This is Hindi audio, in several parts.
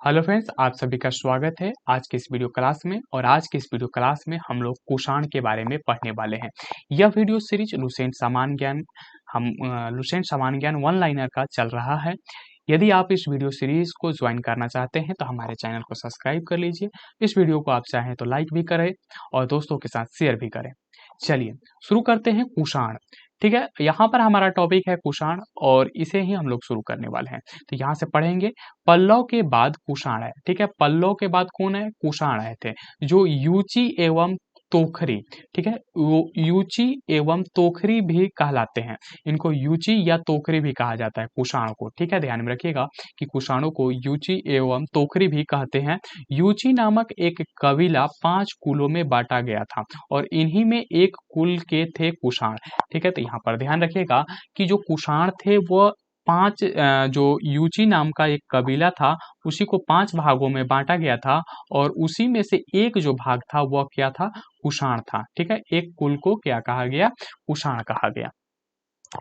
हेलो फ्रेंड्स, आप सभी का स्वागत है आज की इस वीडियो क्लास में। और आज की इस वीडियो क्लास में हम लोग कुषाण के बारे में पढ़ने वाले हैं। यह वीडियो सीरीज लुसेंट सामान्य ज्ञान लुसेंट सामान्य ज्ञान वन लाइनर का चल रहा है। यदि आप इस वीडियो सीरीज को ज्वाइन करना चाहते हैं तो हमारे चैनल को सब्सक्राइब कर लीजिए। इस वीडियो को आप चाहें तो लाइक भी करें और दोस्तों के साथ शेयर भी करें। चलिए शुरू करते हैं कुषाण। ठीक है, यहाँ पर हमारा टॉपिक है कुषाण और इसे ही हम लोग शुरू करने वाले हैं। तो यहाँ से पढ़ेंगे, पल्लव के बाद कुषाण है। ठीक है, पल्लव के बाद कौन है? कुषाण आए थे, जो यूची एवं तोखरी। ठीक है, वो यूची एवं तोखरी भी कहलाते हैं। इनको यूची या तोखरी भी कहा जाता है कुषाण को। ठीक है, ध्यान में रखिएगा कि कुषाणों को यूची एवं तोखरी भी कहते हैं। यूची नामक एक कबीला 5 कुलों में बांटा गया था और इन्हीं में एक कुल के थे कुषाण। ठीक है, तो यहाँ पर ध्यान रखिएगा कि जो कुषाण थे वो जो यूची नाम का एक कबीला था उसी को 5 भागों में बांटा गया था और उसी में से एक जो भाग था वह क्या था? कुषाण था। ठीक है, एक कुल को क्या कहा गया? कुषाण कहा गया।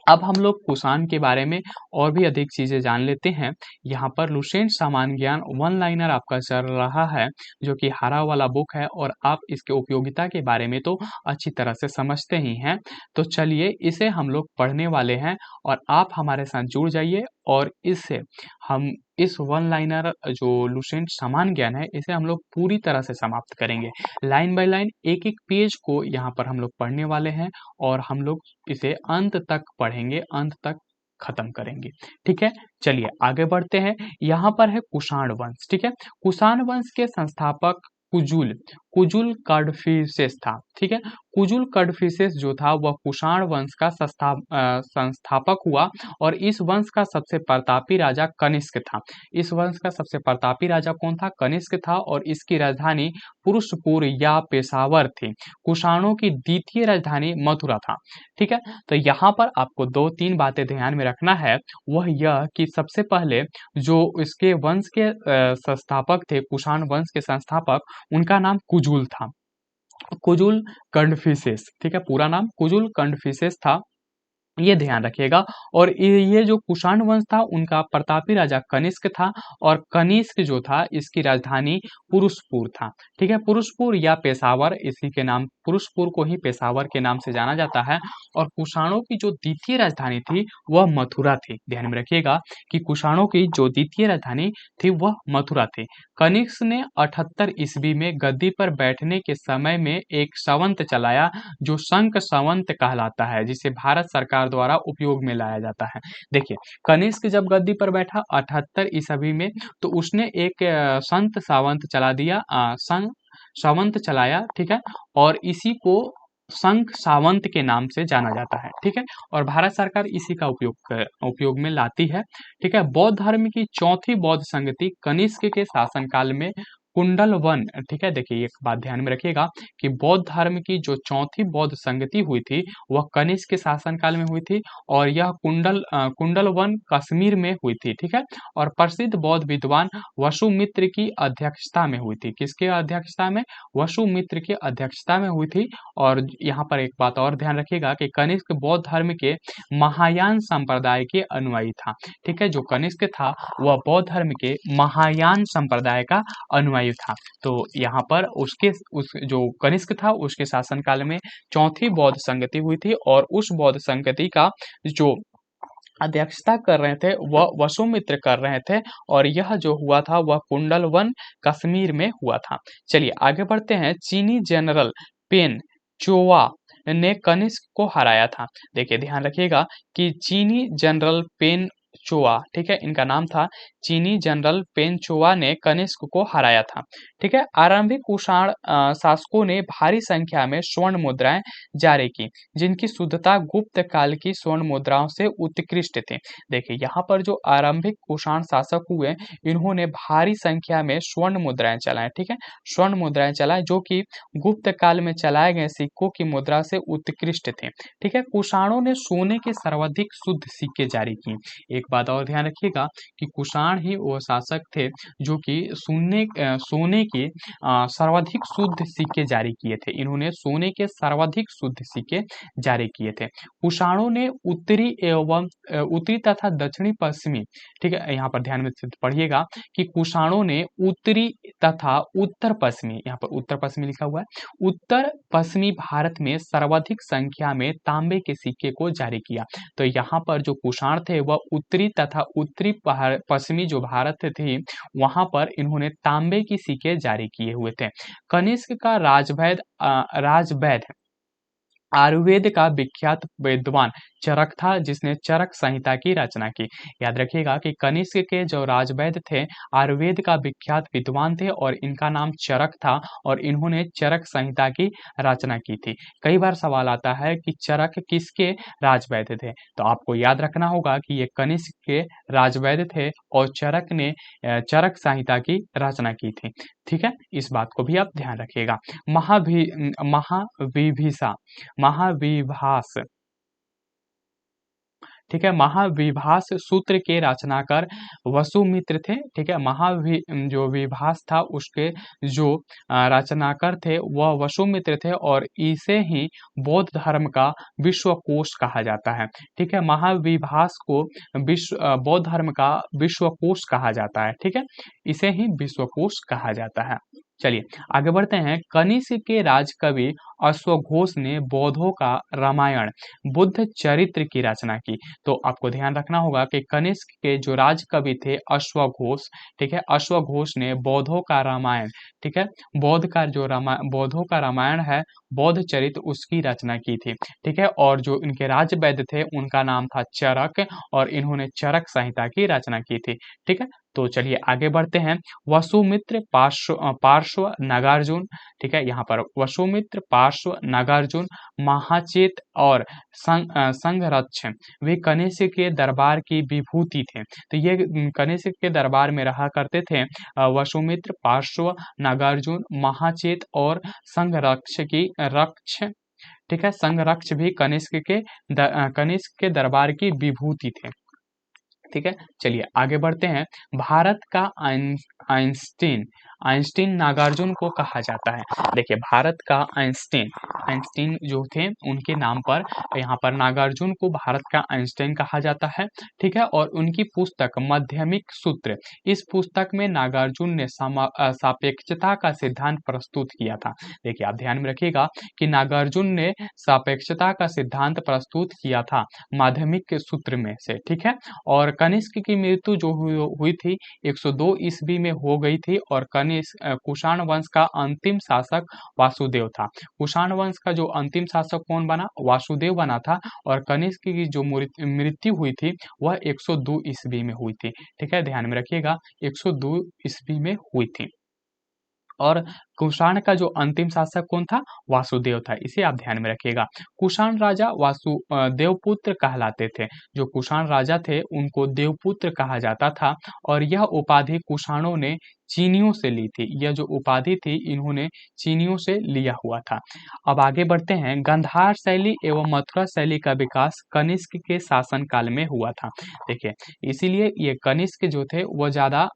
अब हम लोग कुषाण के बारे में और भी अधिक चीजें जान लेते हैं। यहाँ पर लुसेंट सामान्य ज्ञान वन लाइनर आपका चल रहा है, जो कि हरा वाला बुक है और आप इसके उपयोगिता के बारे में तो अच्छी तरह से समझते ही हैं। तो चलिए इसे हम लोग पढ़ने वाले हैं और आप हमारे साथ जुड़ जाइए और इससे हम इस वन लाइनर जो लुसेंट सामान्य ज्ञान है इसे हम लोग पूरी तरह से समाप्त करेंगे। लाइन बाय लाइन एक एक पेज को यहाँ पर हम लोग पढ़ने वाले हैं और हम लोग इसे अंत तक पढ़ेंगे, अंत तक खत्म करेंगे। ठीक है, चलिए आगे बढ़ते हैं। यहाँ पर है कुषाण वंश। ठीक है, कुषाण वंश के संस्थापक कुजुल कुजुल कडफिसेस था। ठीक है, कुजुल कडफिसेस जो था वह कुषाण वंश का संस्थापक हुआ और इस वंश का सबसे प्रतापी राजा कनिष्क था। इस वंश का सबसे प्रतापी राजा कौन था? कनिष्क था और इसकी राजधानी पुरुषपुर या पेशावर थी। कुषाणों की द्वितीय राजधानी मथुरा था। ठीक है, तो यहाँ पर आपको 2-3 बातें ध्यान में रखना है। वह यह कि सबसे पहले जो इसके वंश के संस्थापक थे, कुषाण वंश के संस्थापक, उनका नाम कुजुल था, कुजुल कडफिसेस। ठीक है, पूरा नाम कुजुल कडफिसेस था, ये ध्यान रखिएगा। और ये जो कुषाण वंश था उनका प्रतापी राजा कनिष्क था और कनिष्क जो था इसकी राजधानी पुरुषपुर था। ठीक है, पुरुषपुर या पेशावर, इसी के नाम पुरुषपुर को ही पेशावर के नाम से जाना जाता है। और कुषाणों की जो द्वितीय राजधानी थी वह मथुरा थी। ध्यान में रखिएगा कि कुषाणों की जो द्वितीय राजधानी थी वह मथुरा थी। कनिष्क ने 78 ईस्वी में गद्दी पर बैठने के समय में एक संवत चलाया जो शंख संवत कहलाता है, जिसे भारत सरकार द्वारा उपयोग में लाया जाता है। देखिए, कनिष्क जब गद्दी पर बैठा 78 ईस्वी में, तो उसने एक संत सावंत चला दिया, संवत चलाया। ठीक है, और इसी को शंख सावंत के नाम से जाना जाता है। ठीक है, और भारत सरकार इसी का उपयोग में लाती है। ठीक है, बौद्ध धर्म की चौथी बौद्ध संगति कनिष्क के शासनकाल में कुंडल वन। ठीक है, देखिए एक बात ध्यान में रखिएगा कि बौद्ध धर्म की जो चौथी बौद्ध संगति हुई थी वह कनिष्क के शासनकाल में हुई थी और यह कुंडल वन कश्मीर में हुई थी। ठीक है, और प्रसिद्ध बौद्ध विद्वान वसुमित्र की अध्यक्षता में हुई थी। किसके अध्यक्षता में? वसुमित्र की अध्यक्षता में हुई थी। और यहाँ पर एक बात और ध्यान रखिएगा कि कनिष्क बौद्ध धर्म के महायान संप्रदाय के अनुयायी था। ठीक है, जो कनिष्क था वह बौद्ध धर्म के महायान संप्रदाय का अनुयायी था। तो यहाँ पर उस जो कनिष्क था उसके शासनकाल में चौथी बौद्ध संगति हुई थी और उस बौद्ध संगति का जो अध्यक्षता कर रहे थे वह वसुमित्र कर रहे थे और यह जो हुआ था वह कुंडल वन कश्मीर में हुआ था। चलिए आगे बढ़ते हैं। चीनी जनरल पेन चोवा ने कनिष्क को हराया था। देखिए ध्यान रखिएगा कि चीनी जनरल पेन चोआ, ठीक है, इनका नाम था, चीनी जनरल पेन चोआ ने कनिष्क को हराया था। ठीक है, आरंभिक कुषाण शासकों ने भारी संख्या में स्वर्ण मुद्राएं जारी की जिनकी शुद्धता गुप्त काल की स्वर्ण मुद्राओं से उत्कृष्ट थी। देखिए यहाँ पर जो आरंभिक कुषाण शासक हुए इन्होंने भारी संख्या में स्वर्ण मुद्राएं चलाएं। ठीक है, स्वर्ण मुद्राएं चलाएं जो कि गुप्त काल में चलाए गए सिक्कों की मुद्रा से उत्कृष्ट थे। ठीक है, कुषाणों ने सोने के सर्वाधिक शुद्ध सिक्के जारी किए। एक बात और ध्यान रखिएगा कि कुषाण ही वो शासक थे जो कि सोने के सर्वाधिक शुद्ध सिक्के जारी किए थे। इन्होंने सोने के सर्वाधिक शुद्ध सिक्के जारी किए थे। कुषाणों ने उत्तरी तथा दक्षिणी पश्चिमी, ठीक है, यहाँ पर ध्यान में से पढ़िएगा कि कुषाणों ने उत्तरी तथा उत्तर पश्चिमी, यहाँ पर उत्तर पश्चिमी लिखा हुआ है, उत्तर पश्चिमी भारत में सर्वाधिक संख्या में तांबे के सिक्के को जारी किया। तो यहाँ पर जो कुषाण थे वह उत्तरी तथा उत्तरी पश्चिमी जो भारत थी वहां पर इन्होंने तांबे की सिक्के जारी किए हुए थे। कनिष्क का राजवैद आयुर्वेद का विख्यात विद्वान चरक था, जिसने चरक संहिता की रचना की। याद रखिएगा कि कनिष्क के जो राजवैद थे आयुर्वेद का विख्यात विद्वान थे और इनका नाम चरक था और इन्होंने चरक संहिता की रचना की थी। कई बार सवाल आता है कि चरक किसके राजवैद थे, तो आपको याद रखना होगा कि ये कनिष्क के राजवैद थे और चरक ने चरक संहिता की रचना की थी। ठीक है, इस बात को भी आप ध्यान रखिएगा। महाविभास, ठीक है, महाविभास सूत्र के रचनाकार वसुमित्र थे। ठीक है, जो विभास था उसके जो रचनाकार थे वह वसुमित्र थे और इसे ही बौद्ध धर्म का विश्वकोश कहा जाता है। ठीक है, महाविभास को बौद्ध धर्म का विश्वकोश कहा जाता है। ठीक है, इसे ही विश्वकोश कहा जाता है। चलिए आगे बढ़ते हैं। कनिष्क के राजकवि अश्वघोष ने बौद्धों का रामायण बुद्ध चरित्र की रचना की। तो आपको ध्यान रखना होगा कि कनिष्क के जो राजकवि थे अश्वघोष, ठीक है, अश्वघोष ने बौद्धों का रामायण, ठीक है, बौद्धों का रामायण है बौद्ध चरित्र, उसकी रचना की थी। ठीक है, और जो इनके राजवैद्य थे उनका नाम था चरक और इन्होंने चरक संहिता की रचना की थी। ठीक है, तो चलिए आगे बढ़ते हैं। वसुमित्र पार्श्व नागार्जुन, ठीक है, यहाँ पर वसुमित्र पार्श्व नागार्जुन महाचेत और संघरक्ष वे कनिष्क के दरबार की विभूति थे। तो ये कनिष्क के दरबार में रहा करते थे वसुमित्र पार्श्व नागार्जुन महाचेत और संघरक्ष की रक्ष, ठीक है, संघरक्ष भी कनिष्क के दरबार की विभूति थे। ठीक है, चलिए आगे बढ़ते हैं। भारत का आइंस्टीन नागार्जुन को कहा जाता है। देखिए भारत का आइंस्टीन जो थे उनके नाम पर यहाँ पर नागार्जुन को भारत का आइंस्टीन कहा जाता है। ठीक है, और उनकी पुस्तक माध्यमिक सूत्र, इस पुस्तक में नागार्जुन ने सापेक्षता का सिद्धांत प्रस्तुत किया था। देखिए आप ध्यान में रखिएगा कि नागार्जुन ने सापेक्षता का सिद्धांत प्रस्तुत किया था माध्यमिक सूत्र में से। ठीक है, और कनिष्क की मृत्यु जो हुई थी 102 ईस्वी में हो गई थी और कुषाण वंश का अंतिम शासक वासुदेव था। कुषाण वंश का जो अंतिम शासक कौन बना? वासुदेव बना था और कनिष्क की जो मृत्यु हुई थी वह 102 ईस्वी में हुई थी। ठीक है, ध्यान में रखिएगा 102 ईस्वी में हुई थी। और कुषाण का जो अंतिम शासक कौन था? वासुदेव था, इसे आप ध्यान में रखिएगा। कुषाण राजा देवपुत्र कहलाते थे। जो कुषाण राजा थे उनको देवपुत्र कहा जाता था और यह उपाधि कुषाणों ने चीनियों से ली थी। यह जो उपाधि थी इन्होंने चीनियों से लिया हुआ था। अब आगे बढ़ते हैं। गंधार शैली एवं मथुरा शैली का विकास कनिष्क के शासन काल में हुआ था। देखिए इसीलिए ये कनिष्क जो थे वो ज्यादा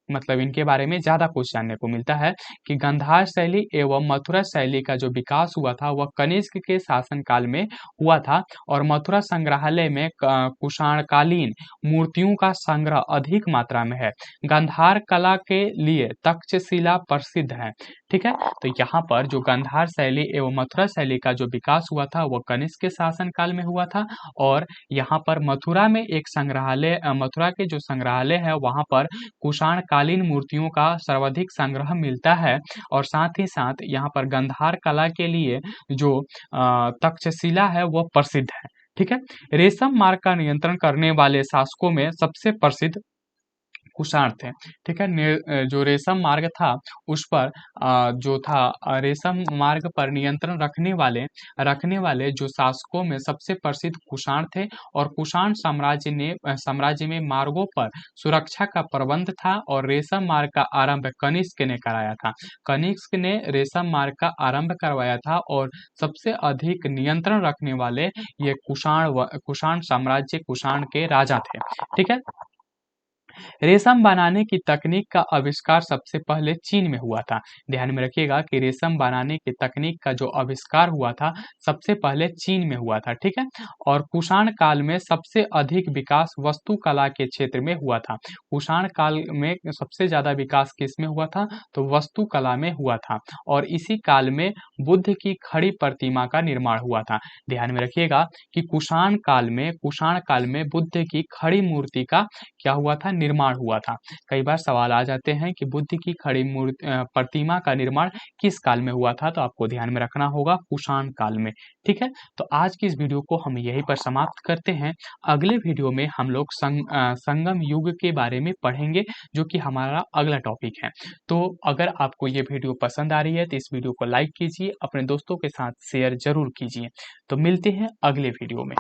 मतलब इनके बारे में ज्यादा कुछ जानने को मिलता है कि गंधार शैली एवं मथुरा शैली का जो विकास हुआ था वह कनिष्क के शासन काल में हुआ था और मथुरा संग्रहालय में कुषाणकालीन मूर्तियों का संग्रह अधिक मात्रा में है। गंधार कला के लिए तक्षशिला प्रसिद्ध है। ठीक है, तो यहाँ पर जो गंधार शैली एवं मथुरा शैली का जो विकास हुआ था वह कनिष्क के शासन काल में हुआ था और यहाँ पर मथुरा में एक संग्रहालय, मथुरा के जो संग्रहालय है वहां पर कुषाण कालीन मूर्तियों का सर्वाधिक संग्रह मिलता है और साथ ही साथ यहाँ पर गंधार कला के लिए जो तक्षशिला है वह प्रसिद्ध है। ठीक है, रेशम मार्ग का नियंत्रण करने वाले शासकों में सबसे प्रसिद्ध कुषाण थे। ठीक है, जो रेशम मार्ग था उस पर जो था रेशम मार्ग पर नियंत्रण रखने वाले जो शासकों में सबसे प्रसिद्ध कुषाण थे। और कुषाण साम्राज्य में मार्गों पर सुरक्षा का प्रबंध था और रेशम मार्ग का आरंभ कनिष्क ने कराया था। कनिष्क ने रेशम मार्ग का आरंभ करवाया था और सबसे अधिक नियंत्रण रखने वाले ये कुषाण साम्राज्य कुषाण के राजा थे। ठीक है, रेशम बनाने की तकनीक का आविष्कार सबसे पहले चीन में हुआ था। ध्यान में रखिएगा कि रेशम बनाने की तकनीक का जो आविष्कार हुआ था सबसे पहले चीन में हुआ था। ठीक है, और कुषाण काल में सबसे अधिक विकास वस्तुकला के क्षेत्र में हुआ था। कुषाण काल में सबसे ज्यादा विकास किस में हुआ था? तो वस्तुकला में हुआ था। और इसी काल में बुद्ध की खड़ी प्रतिमा का निर्माण हुआ था। ध्यान में रखिएगा कि कुषाण काल में बुद्ध की खड़ी मूर्ति का क्या हुआ था? निर्माण हुआ था। कई बार सवाल आ जाते हैं कि बुद्ध की खड़ी प्रतिमा का निर्माण किस काल में हुआ था, तो आपको ध्यान में रखना होगा कुषाण काल में। ठीक है, तो आज की इस वीडियो को हम यहीं पर समाप्त करते हैं। अगले वीडियो में हम लोग संगम युग के बारे में पढ़ेंगे, जो कि हमारा अगला टॉपिक है। तो अगर आपको ये वीडियो पसंद आ रही है तो इस वीडियो को लाइक कीजिए, अपने दोस्तों के साथ शेयर जरूर कीजिए। तो मिलते हैं अगले वीडियो में।